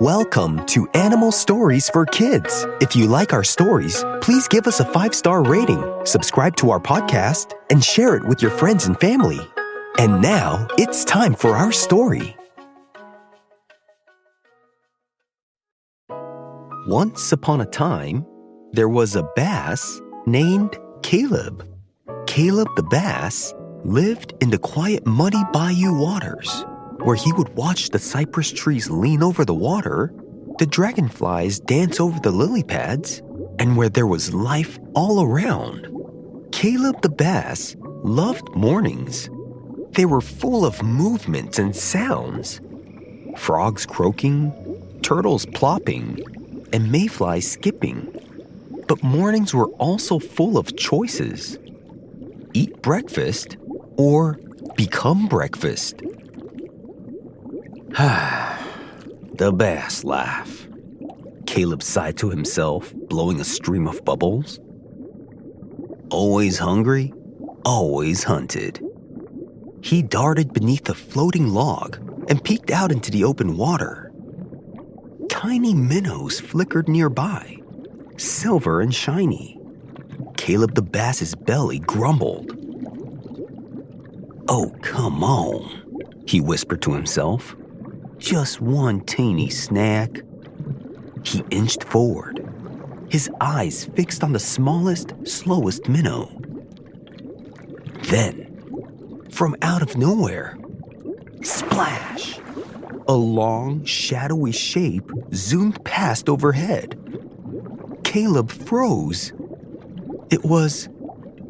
Welcome to Animal Stories for Kids. If you like our stories, please give us a 5-star rating, subscribe to our podcast, and share it with your friends and family. And now, it's time for our story. Once upon a time, there was a bass named Caleb. Caleb the bass lived in the quiet, muddy bayou waters, where he would watch the cypress trees lean over the water, the dragonflies dance over the lily pads, and where there was life all around. Caleb the bass loved mornings. They were full of movements and sounds. Frogs croaking, turtles plopping, and mayflies skipping. But mornings were also full of choices. Eat breakfast or become breakfast. The bass life. Caleb sighed to himself, blowing a stream of bubbles. Always hungry, always hunted. He darted beneath a floating log and peeked out into the open water. Tiny minnows flickered nearby, silver and shiny. Caleb the bass's belly grumbled. "Oh, come on," he whispered to himself. "Just one teeny snack." He inched forward, his eyes fixed on the smallest, slowest minnow. Then, from out of nowhere, splash! A long, shadowy shape zoomed past overhead. Caleb froze. It was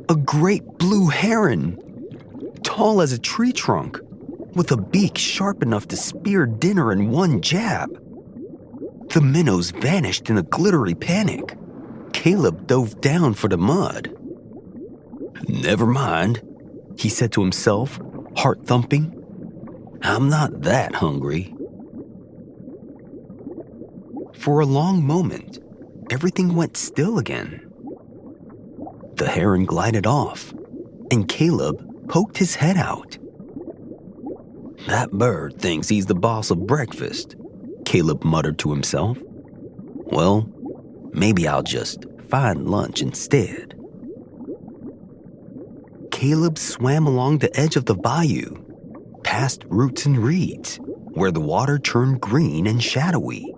a great blue heron, tall as a tree trunk, with a beak sharp enough to spear dinner in one jab. The minnows vanished in a glittery panic. Caleb dove down for the mud. "Never mind," he said to himself, heart thumping. "I'm not that hungry." For a long moment, everything went still again. The heron glided off, and Caleb poked his head out. "That bird thinks he's the boss of breakfast," Caleb muttered to himself. "Well, maybe I'll just find lunch instead." Caleb swam along the edge of the bayou, past roots and reeds, where the water turned green and shadowy.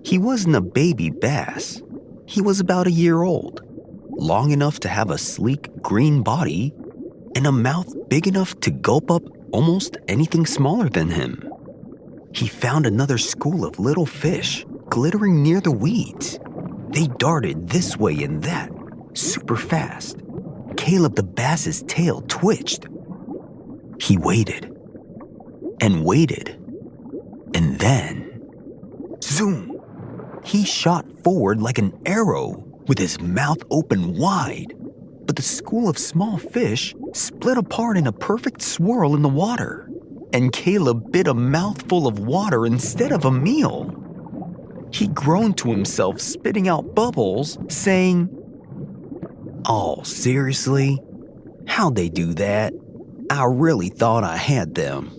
He wasn't a baby bass. He was about a year old, long enough to have a sleek green body and a mouth big enough to gulp up almost anything smaller than him. He found another school of little fish glittering near the weeds. They darted this way and that, super fast. Caleb the bass's tail twitched. He waited and waited, and then, zoom! He shot forward like an arrow with his mouth open wide. But the school of small fish split apart in a perfect swirl in the water, and Caleb bit a mouthful of water instead of a meal. He groaned to himself, spitting out bubbles, saying, "Oh, seriously? How'd they do that? I really thought I had them."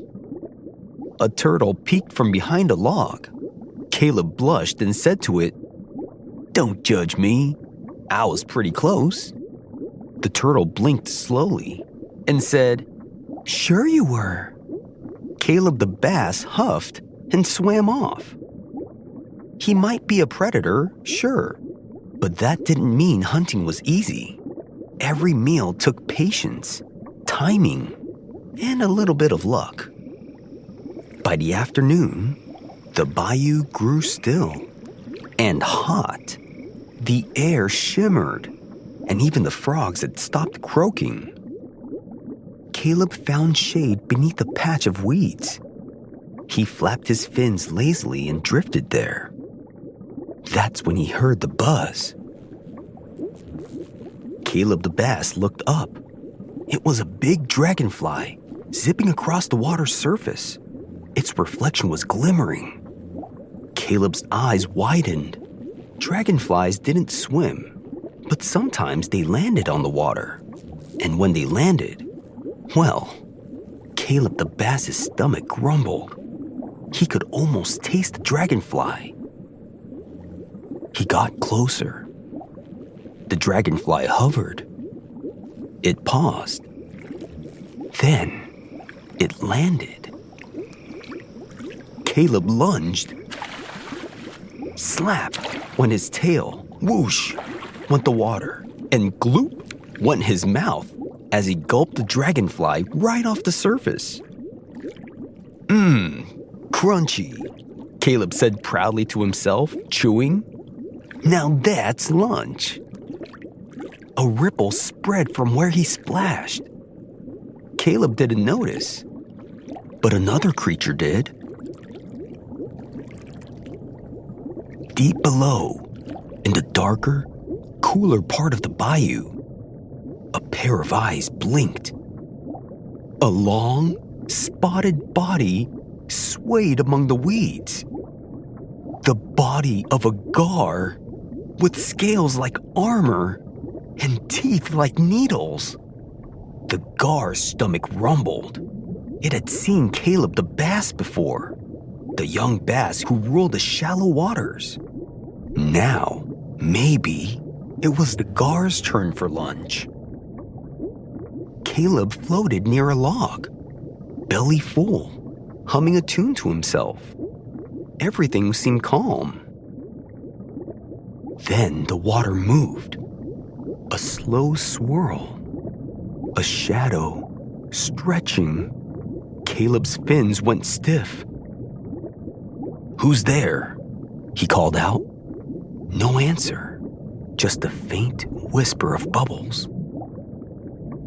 A turtle peeked from behind a log. Caleb blushed and said to it, "Don't judge me. I was pretty close." The turtle blinked slowly and said, "Sure you were." Caleb the bass huffed and swam off. He might be a predator, sure, but that didn't mean hunting was easy. Every meal took patience, timing, and a little bit of luck. By the afternoon, the bayou grew still and hot. The air shimmered, and even the frogs had stopped croaking. Caleb found shade beneath a patch of weeds. He flapped his fins lazily and drifted there. That's when he heard the buzz. Caleb the bass looked up. It was a big dragonfly zipping across the water's surface. Its reflection was glimmering. Caleb's eyes widened. Dragonflies didn't swim, but sometimes they landed on the water. And when they landed, well, Caleb the bass's stomach grumbled. He could almost taste the dragonfly. He got closer. The dragonfly hovered. It paused. Then it landed. Caleb lunged. Slap went his tail. Whoosh went the water. And gloop went his mouth as he gulped the dragonfly right off the surface. Crunchy, Caleb said proudly to himself, chewing. Now that's lunch. A ripple spread from where he splashed. Caleb didn't notice, but another creature did. Deep below, in the darker, cooler part of the bayou, a pair of eyes blinked. A long, spotted body swayed among the weeds. The body of a gar with scales like armor and teeth like needles. The gar's stomach rumbled. It had seen Caleb the bass before, the young bass who ruled the shallow waters. Now, maybe it was the gar's turn for lunch. Caleb floated near a log, belly full, humming a tune to himself. Everything seemed calm. Then the water moved. A slow swirl. A shadow stretching. Caleb's fins went stiff. "Who's there?" he called out. No answer, just a faint whisper of bubbles.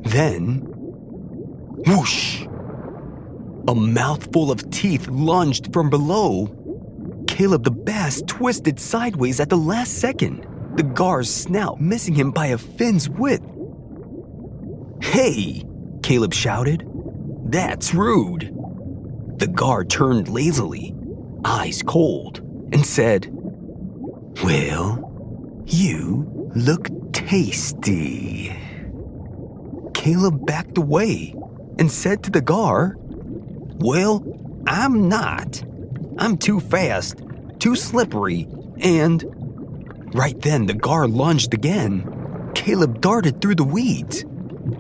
Then, whoosh! A mouthful of teeth lunged from below. Caleb the bass twisted sideways at the last second, the gar's snout missing him by a fin's width. "Hey!" Caleb shouted. "That's rude." The gar turned lazily, eyes cold, and said, "Well, you look tasty." Caleb backed away and said to the gar, "Well, I'm not. I'm too fast, too slippery, and..." Right then, the gar lunged again. Caleb darted through the weeds,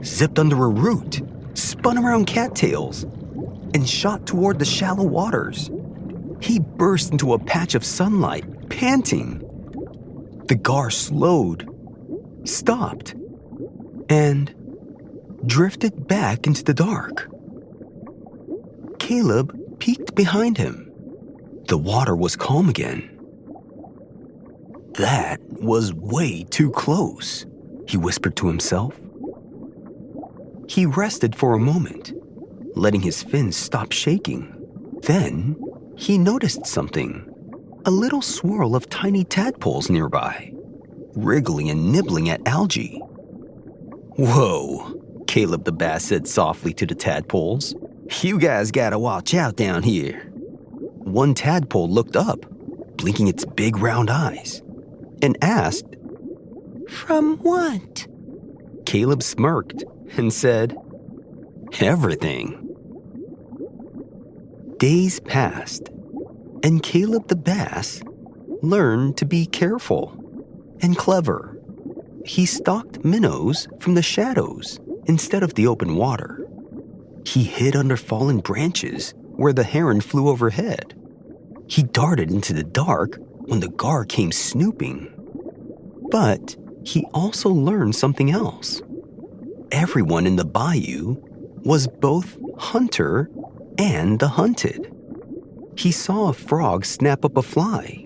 zipped under a root, spun around cattails, and shot toward the shallow waters. He burst into a patch of sunlight, panting. The gar slowed, stopped, and drifted back into the dark. Caleb peeked behind him. The water was calm again. "That was way too close," he whispered to himself. He rested for a moment, letting his fins stop shaking. Then he noticed something, a little swirl of tiny tadpoles nearby, wriggling and nibbling at algae. "Whoa," Caleb the bass said softly to the tadpoles. "You guys gotta watch out down here." One tadpole looked up, blinking its big round eyes, and asked, "From what?" Caleb smirked and said, "Everything." Days passed, and Caleb the bass learned to be careful and clever. He stalked minnows from the shadows instead of the open water. He hid under fallen branches where the heron flew overhead. He darted into the dark when the gar came snooping. But he also learned something else. Everyone in the bayou was both hunter and the hunted. He saw a frog snap up a fly,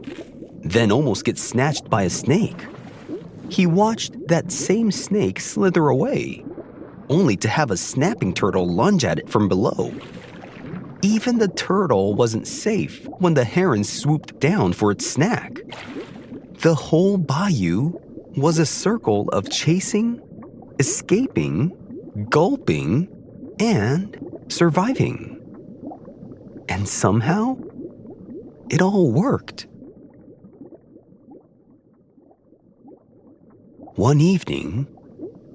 then almost get snatched by a snake. He watched that same snake slither away, only to have a snapping turtle lunge at it from below. Even the turtle wasn't safe when the heron swooped down for its snack. The whole bayou was a circle of chasing, escaping, gulping, and surviving. And somehow, it all worked. One evening,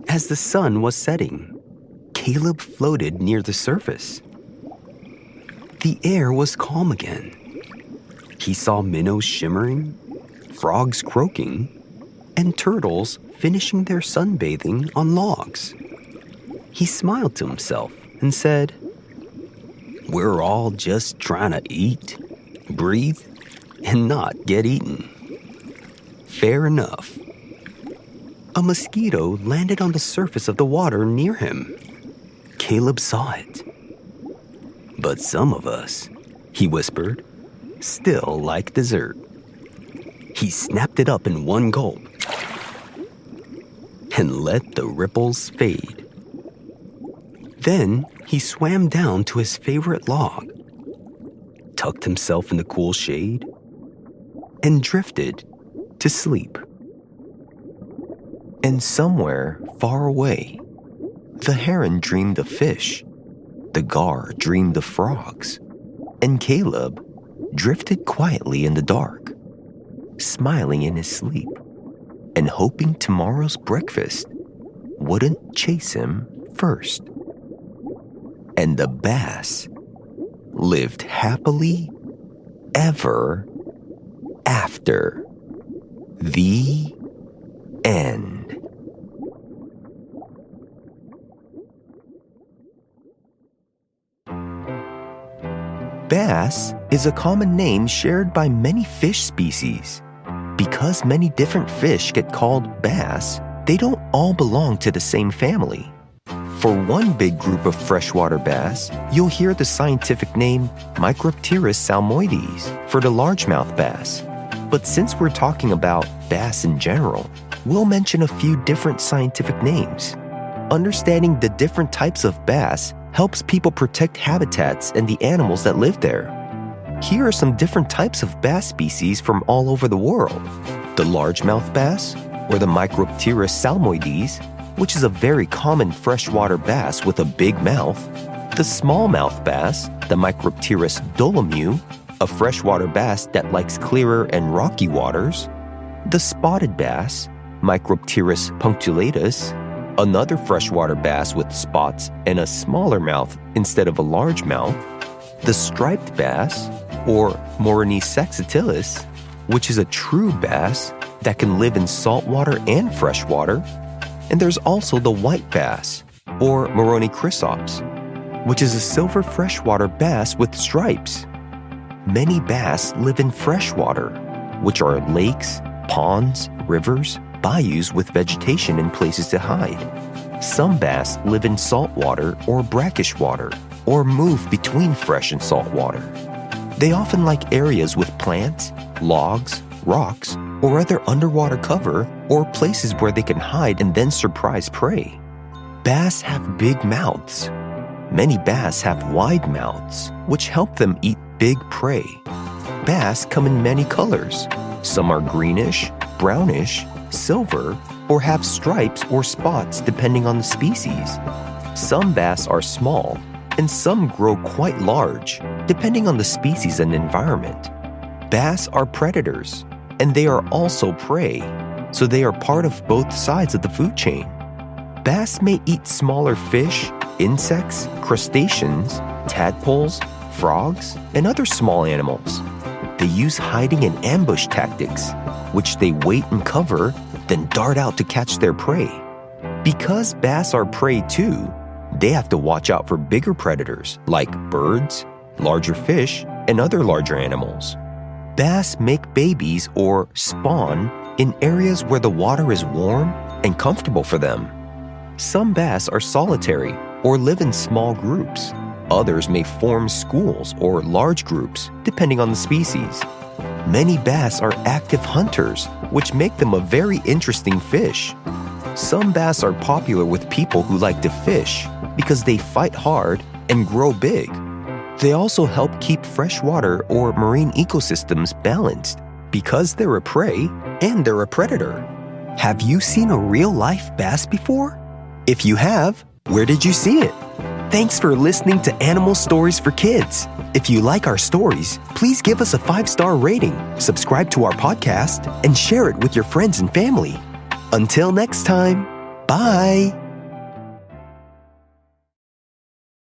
as the sun was setting, Caleb floated near the surface. The air was calm again. He saw minnows shimmering, frogs croaking, and turtles finishing their sunbathing on logs. He smiled to himself and said, "We're all just trying to eat, breathe, and not get eaten. Fair enough." A mosquito landed on the surface of the water near him. Caleb saw it. "But some of us," he whispered, "still like dessert." He snapped it up in one gulp and let the ripples fade. Then he swam down to his favorite log, tucked himself in the cool shade, and drifted to sleep. And somewhere far away, the heron dreamed of fish, the gar dreamed of frogs, and Caleb drifted quietly in the dark, smiling in his sleep and hoping tomorrow's breakfast wouldn't chase him first. And the bass lived happily ever after. The end. Bass is a common name shared by many fish species. Because many different fish get called bass, they don't all belong to the same family. For one big group of freshwater bass, you'll hear the scientific name Micropterus salmoides for the largemouth bass. But since we're talking about bass in general, we'll mention a few different scientific names. Understanding the different types of bass helps people protect habitats and the animals that live there. Here are some different types of bass species from all over the world. The largemouth bass, or the Micropterus salmoides, which is a very common freshwater bass with a big mouth. The smallmouth bass, the Micropterus dolomieu, a freshwater bass that likes clearer and rocky waters. The spotted bass, Micropterus punctulatus, another freshwater bass with spots and a smaller mouth instead of a large mouth. The striped bass, or Morinus saxatilis, which is a true bass that can live in saltwater and freshwater. And there's also the white bass, or Moroni chrysops, which is a silver freshwater bass with stripes. Many bass live in freshwater, which are lakes, ponds, rivers, bayous with vegetation and places to hide. Some bass live in saltwater or brackish water, or move between fresh and salt water. They often like areas with plants, logs, rocks, or other underwater cover, or places where they can hide and then surprise prey. Bass have big mouths. Many bass have wide mouths, which help them eat big prey. Bass come in many colors. Some are greenish, brownish, silver, or have stripes or spots depending on the species. Some bass are small, and some grow quite large, depending on the species and environment. Bass are predators, and they are also prey, so they are part of both sides of the food chain. Bass may eat smaller fish, insects, crustaceans, tadpoles, frogs, and other small animals. They use hiding and ambush tactics, which they wait and cover, then dart out to catch their prey. Because bass are prey too, they have to watch out for bigger predators like birds, larger fish, and other larger animals. Bass make babies or spawn in areas where the water is warm and comfortable for them. Some bass are solitary or live in small groups. Others may form schools or large groups, depending on the species. Many bass are active hunters, which make them a very interesting fish. Some bass are popular with people who like to fish because they fight hard and grow big. They also help keep freshwater or marine ecosystems balanced because they're a prey and they're a predator. Have you seen a real-life bass before? If you have, where did you see it? Thanks for listening to Animal Stories for Kids. If you like our stories, please give us a 5-star rating, subscribe to our podcast, and share it with your friends and family. Until next time, bye!